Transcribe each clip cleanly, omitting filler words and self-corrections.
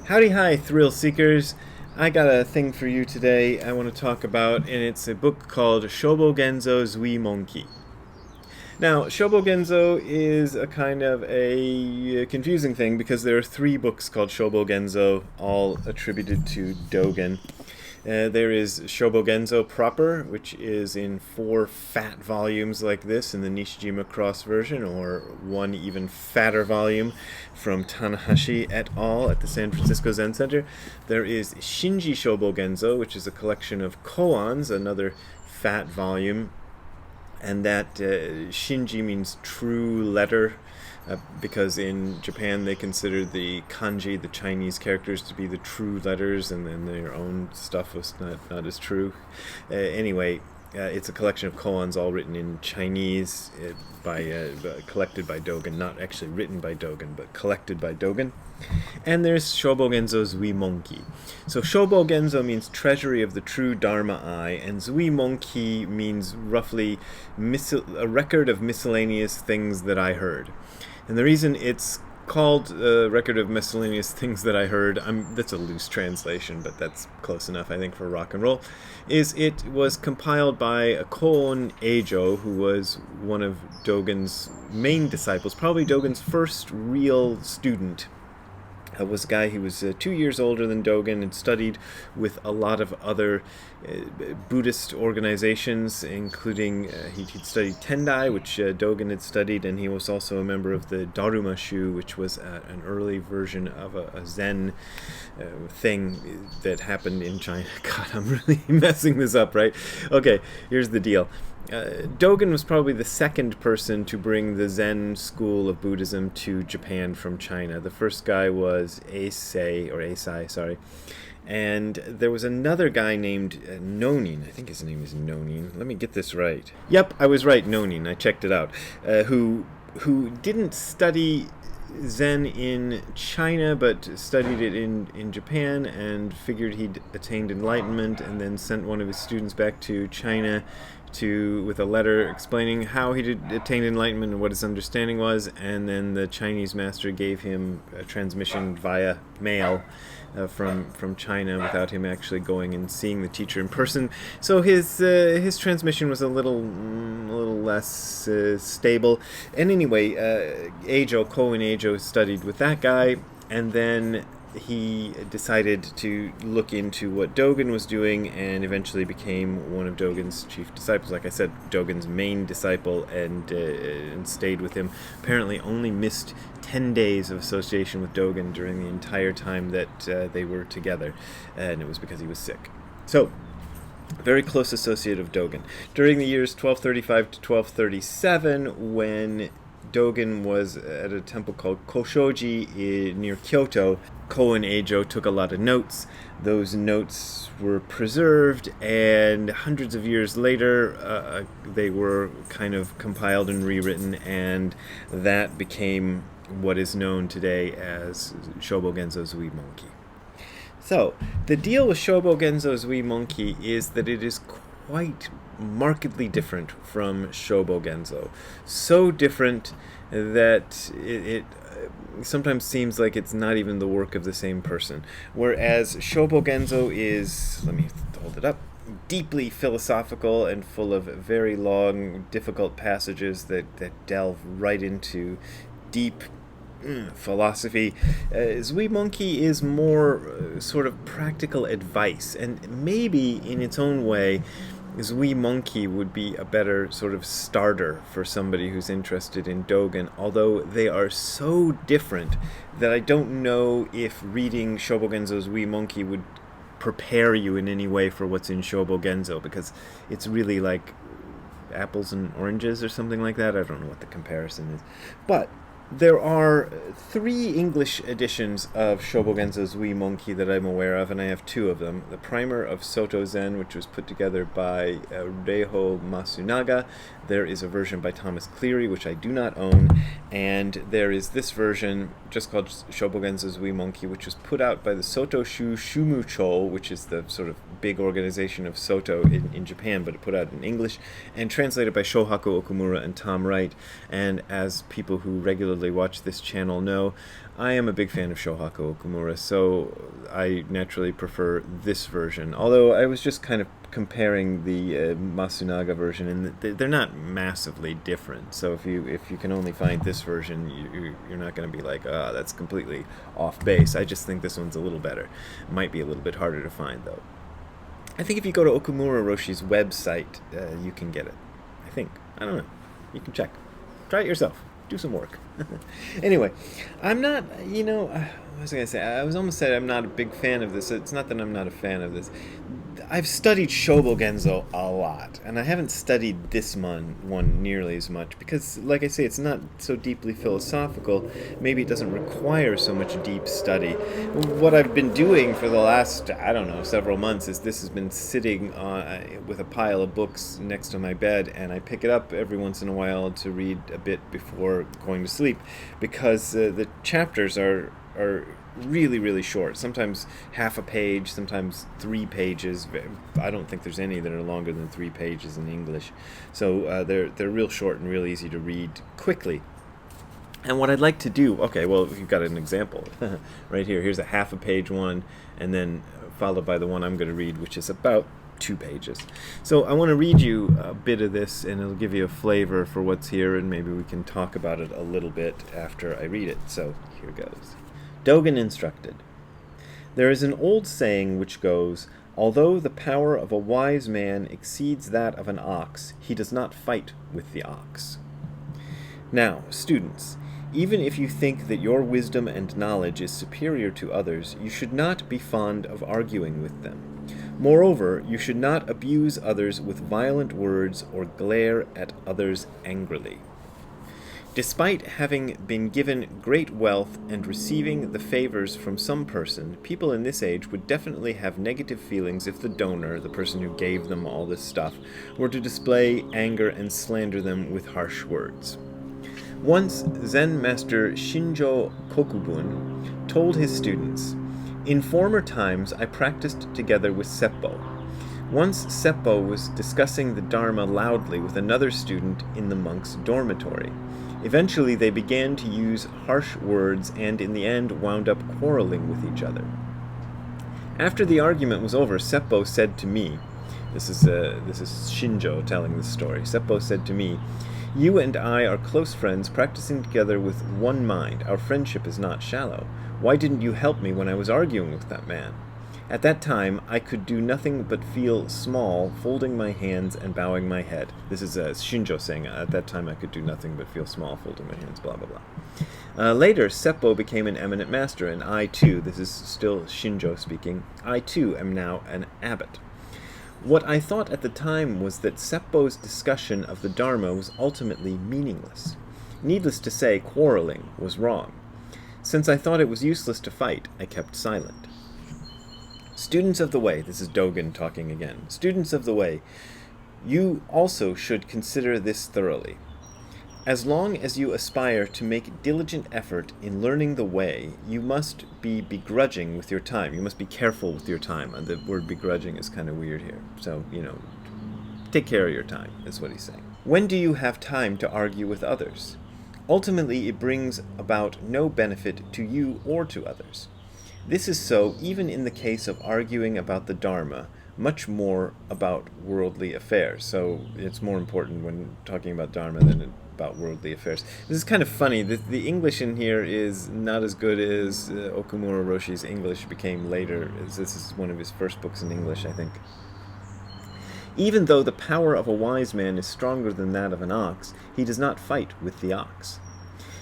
Howdy, hi, thrill seekers. I got a thing for you today I want to talk about, and it's a book called Shobogenzo Zui Monki. Now, Shobogenzo is a kind of a confusing thing because there are three books called Shobogenzo, all attributed to Dogen. There is Shobogenzo proper, which is in four fat volumes like this in the Nishijima Cross version, or one even fatter volume from Tanahashi et al. At the San Francisco Zen Center. There is Shinji Shobogenzo, which is a collection of koans, another fat volume, and that Shinji means true letter, because in Japan they consider the kanji, the Chinese characters, to be the true letters, and then their own stuff was not as true. Anyway, it's a collection of koans all written in Chinese, collected by Dogen, not actually written by Dogen, but collected by Dogen. And there's Shobogenzo Zui Monki. So Shobogenzo means treasury of the true Dharma eye, and Zui Monki means roughly a record of miscellaneous things that I heard. And the reason it's called a record of miscellaneous things that I heard, that's a loose translation, but that's close enough, I think, for rock and roll, is it was compiled by a Koon Eijo, who was one of Dogen's main disciples, probably Dogen's first real student. Was a guy who was 2 years older than Dogen and studied with a lot of other Buddhist organizations, including he'd studied Tendai, which Dogen had studied, and he was also a member of the Daruma Shu, which was an early version of a Zen thing that happened in China. God, I'm really messing this up, right? Okay, here's the deal. Dogen was probably the second person to bring the Zen school of Buddhism to Japan from China. The first guy was Eisai, sorry. And there was another guy named Nonin. I think his name is Nonin. Let me get this right. Yep, I was right, Nonin. I checked it out. Who didn't study Zen in China, but studied it in Japan, and figured he'd attained enlightenment, and then sent one of his students back to China with a letter explaining how he had attained enlightenment and what his understanding was, and then the Chinese master gave him a transmission via mail from China without him actually going and seeing the teacher in person. So his transmission was a little less stable. And anyway, Koen Eijo studied with that guy, and then he decided to look into what Dogen was doing, and eventually became one of Dogen's chief disciples. Like I said, Dogen's main disciple, and stayed with him. Apparently only missed 10 days of association with Dogen during the entire time that they were together, and it was because he was sick. So, very close associate of Dogen. During the years 1235 to 1237, when Dogen was at a temple called Koshoji near Kyoto, Koen Eijo took a lot of notes. Those notes were preserved, and hundreds of years later, they were kind of compiled and rewritten, and that became what is known today as Shobogenzo Zui Monki. So, the deal with Shobogenzo Zui Monki is that it is quite markedly different from Shobogenzo. So different that it sometimes seems like it's not even the work of the same person. Whereas Shobogenzo is, let me hold it up, deeply philosophical and full of very long, difficult passages that delve right into deep philosophy. Zui Monki is more sort of practical advice, and maybe in its own way Zui Monki would be a better sort of starter for somebody who's interested in Dogen, although they are so different that I don't know if reading Shobogenzo Zui Monki would prepare you in any way for what's in Shobogenzo, because it's really like apples and oranges or something like that. I don't know what the comparison is. But there are 3 English editions of Shobogenzo Zui Monki that I'm aware of, and I have 2 of them. The Primer of Soto Zen, which was put together by Reiho Masunaga. There is a version by Thomas Cleary, which I do not own, and there is this version, just called Shobogenzo Zui Monki, which was put out by the Soto Shu Shumucho, which is the sort of big organization of Soto in Japan, but it put out in English, and translated by Shohaku Okumura and Tom Wright. And as people who regularly regularly watch this channel know, I am a big fan of Shohaku Okumura, so I naturally prefer this version. Although I was just kind of comparing the Masunaga version, and they're not massively different. So if you can only find this version, you're not going to be like, ah, that's completely off base. I just think this one's a little better. Might be a little bit harder to find, though. I think if you go to Okumura Roshi's website, you can get it. I think. I don't know. You can check. Try it yourself. Do some work. Anyway, I'm not, what was I going to say? I was almost saying I'm not a big fan of this. It's not that I'm not a fan of this. I've studied Shobogenzo a lot, and I haven't studied this one nearly as much because, like I say, it's not so deeply philosophical. Maybe it doesn't require so much deep study. What I've been doing for the last, I don't know, several months is this has been sitting with a pile of books next to my bed, and I pick it up every once in a while to read a bit before going to sleep because the chapters are really, really short. Sometimes half a page, sometimes 3 pages. I don't think there's any that are longer than 3 pages in English. So they're real short and real easy to read quickly. And what I'd like to do, okay, well, you've got an example right here. Here's a half a page one, and then followed by the one I'm going to read, which is about 2 pages. So I want to read you a bit of this, and it'll give you a flavor for what's here, and maybe we can talk about it a little bit after I read it. So here goes. Dogen instructed, "There is an old saying which goes, although the power of a wise man exceeds that of an ox, he does not fight with the ox." Now, students, even if you think that your wisdom and knowledge is superior to others, you should not be fond of arguing with them. Moreover, you should not abuse others with violent words or glare at others angrily. Despite having been given great wealth and receiving the favors from some person, people in this age would definitely have negative feelings if the donor, the person who gave them all this stuff, were to display anger and slander them with harsh words. Once, Zen master Shinjo Kokubun told his students, "In former times I practiced together with Seppo. Once Seppo was discussing the Dharma loudly with another student in the monk's dormitory. Eventually they began to use harsh words and in the end wound up quarreling with each other. After the argument was over, Seppo said to me," this is Shinjo telling this story, "Seppo said to me, 'You and I are close friends practicing together with one mind. Our friendship is not shallow. Why didn't you help me when I was arguing with that man?' At that time, I could do nothing but feel small, folding my hands and bowing my head." This is Shinjo saying, "At that time I could do nothing but feel small, folding my hands, blah, blah, blah." Later, Seppo became an eminent master, and I too, this is still Shinjo speaking, "I too am now an abbot. What I thought at the time was that Seppo's discussion of the Dharma was ultimately meaningless. Needless to say, quarreling was wrong. Since I thought it was useless to fight, I kept silent. Students of the way," this is Dogen talking again, "students of the way, you also should consider this thoroughly. As long as you aspire to make diligent effort in learning the way, you must be begrudging with your time. You must be careful with your time." And the word begrudging is kind of weird here. So, take care of your time, is what he's saying. "When do you have time to argue with others? Ultimately, it brings about no benefit to you or to others. This is so even in the case of arguing about the Dharma, much more about worldly affairs." So it's more important when talking about Dharma than about worldly affairs. This is kind of funny. The English in here is not as good as Okumura Roshi's English became later. This is one of his first books in English, I think. "Even though the power of a wise man is stronger than that of an ox, he does not fight with the ox.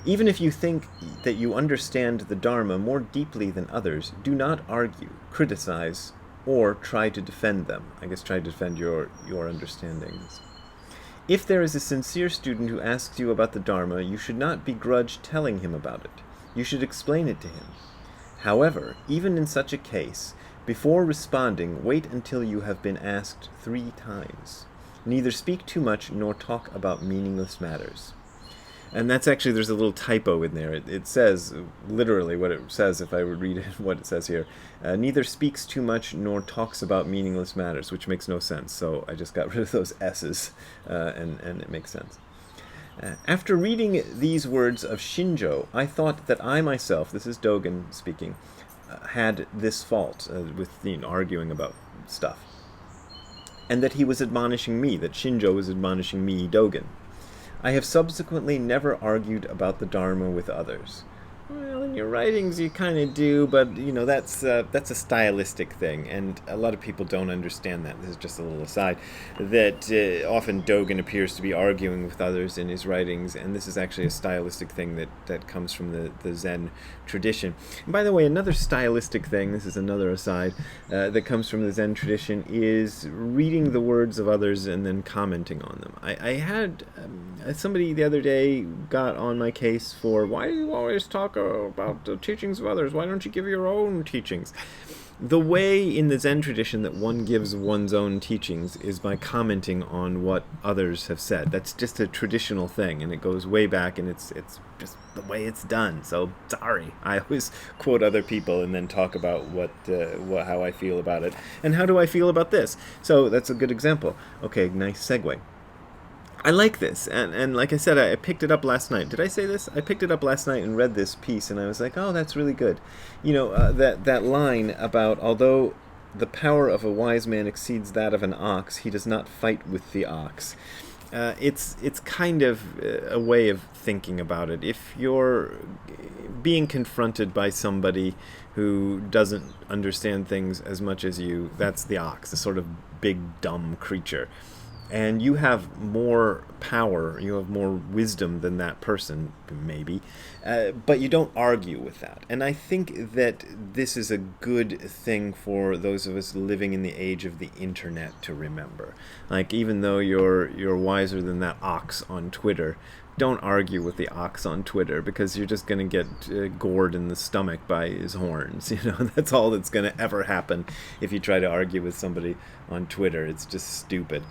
Even if you think that you understand the Dharma more deeply than others, do not argue, criticize, or try to defend them." I guess try to defend your understandings. "If there is a sincere student who asks you about the Dharma, you should not begrudge telling him about it. You should explain it to him. However, even in such a case, before responding, wait until you have been asked 3 times. Neither speak too much nor talk about meaningless matters." And that's actually, there's a little typo in there. It says, literally what it says, if I would read it, what it says here, "Neither speaks too much nor talks about meaningless matters," which makes no sense. So I just got rid of those S's, and it makes sense. After reading these words of Shinjo, I thought that I myself, this is Dogen speaking, had this fault with arguing about stuff. And that he was admonishing me, that Shinjo was admonishing me, Dogen. I have subsequently never argued about the Dharma with others. Well, in your writings you kind of do, but that's a stylistic thing, and a lot of people don't understand that. This is just a little aside, that often Dogen appears to be arguing with others in his writings, and this is actually a stylistic thing that comes from the Zen tradition. And by the way, another stylistic thing, this is another aside, that comes from the Zen tradition is reading the words of others and then commenting on them. I had somebody the other day got on my case for, why do you always talk about the teachings of others? Why don't you give your own teachings? The way in the Zen tradition that one gives one's own teachings is by commenting on what others have said. That's just a traditional thing, and it goes way back, and it's just the way it's done. So sorry, I always quote other people and then talk about how I feel about it, and how do I feel about this. So that's a good example. Okay, nice segue. I like this, and like I said, I picked it up last night. Did I say this? I picked it up last night and read this piece, and I was like, oh, that's really good. That line about, although the power of a wise man exceeds that of an ox, he does not fight with the ox. It's kind of a way of thinking about it. If you're being confronted by somebody who doesn't understand things as much as you, that's the ox, the sort of big, dumb creature. And you have more power, you have more wisdom than that person, maybe, but you don't argue with that. And I think that this is a good thing for those of us living in the age of the internet to remember. Like, even though you're wiser than that ox on Twitter, don't argue with the ox on Twitter, because you're just going to get gored in the stomach by his horns. That's all that's going to ever happen if you try to argue with somebody on Twitter. It's just stupid.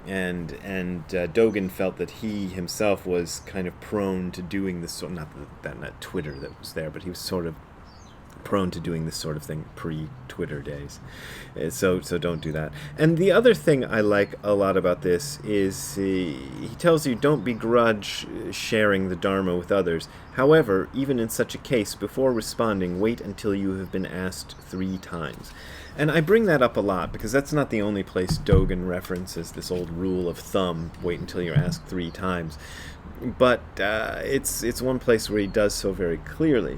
And Dogen felt that he himself was kind of prone to doing this sort, not Twitter that was there, but he was sort of prone to doing this sort of thing pre-Twitter days. So don't do that. And the other thing I like a lot about this is he tells you don't begrudge sharing the Dharma with others. However, even in such a case, before responding, wait until you have been asked 3 times. And I bring that up a lot because that's not the only place Dogen references this old rule of thumb, wait until you're asked 3 times. But it's one place where he does so very clearly.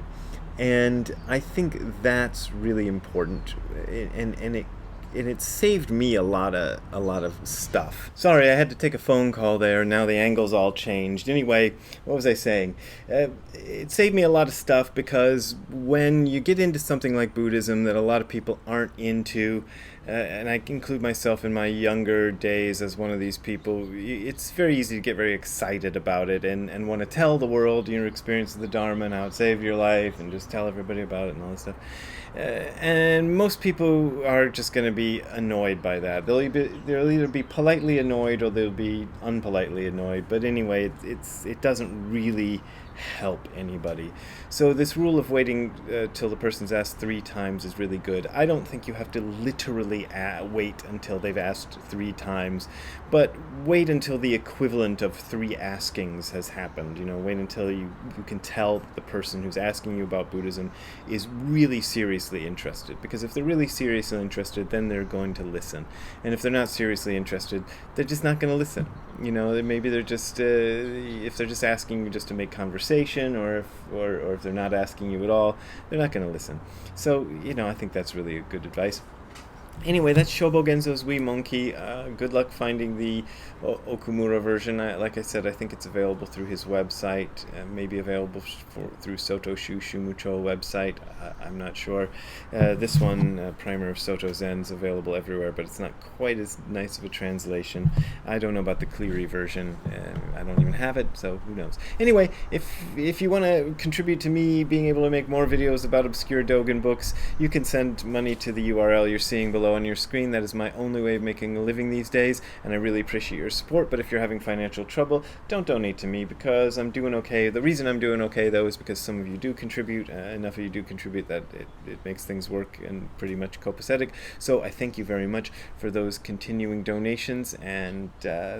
And I think that's really important, and it saved me a lot of stuff. Sorry, I had to take a phone call there. Now the angle's all changed. Anyway, what was I saying? It saved me a lot of stuff because when you get into something like Buddhism that a lot of people aren't into, and I include myself in my younger days as one of these people, it's very easy to get very excited about it and want to tell the world your experience of the Dharma and how it saved your life and just tell everybody about it and all this stuff. And most people are just going to be annoyed by that. They'll either be politely annoyed or they'll be unpolitely annoyed. But anyway, it doesn't really help anybody. So this rule of waiting till the person's asked 3 times is really good. I don't think you have to literally wait until they've asked 3 times, but wait until the equivalent of 3 askings has happened. Wait until you can tell that the person who's asking you about Buddhism is really seriously interested. Because if they're really seriously interested, then they're going to listen. And if they're not seriously interested, they're just not going to listen. Maybe they're just if they're just asking you just to make conversation, or if they're not asking you at all, they're not going to listen. So I think that's really good advice. Anyway, that's Shobogenzo's Wee Monkey. Good luck finding the Okumura version. Like I said, I think it's available through his website, maybe available through Soto Shumucho website. I'm not sure. This one, Primer of Soto Zen, is available everywhere, but it's not quite as nice of a translation. I don't know about the Cleary version. I don't even have it, so who knows. Anyway, if you want to contribute to me being able to make more videos about obscure Dogen books, you can send money to the URL you're seeing below below on your screen. That is my only way of making a living these days, and I really appreciate your support. But if you're having financial trouble, don't donate to me, because I'm doing okay. The reason I'm doing okay, though, is because some of you do contribute. Enough of you do contribute that it makes things work and pretty much copacetic. So I thank you very much for those continuing donations, and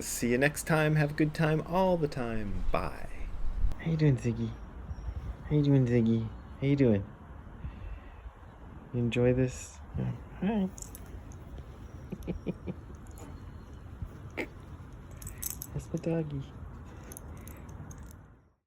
see you next time. Have a good time all the time. Bye. How you doing, Ziggy? How you doing, Ziggy? How you doing? You enjoy this? Yeah. All right. That's my doggy.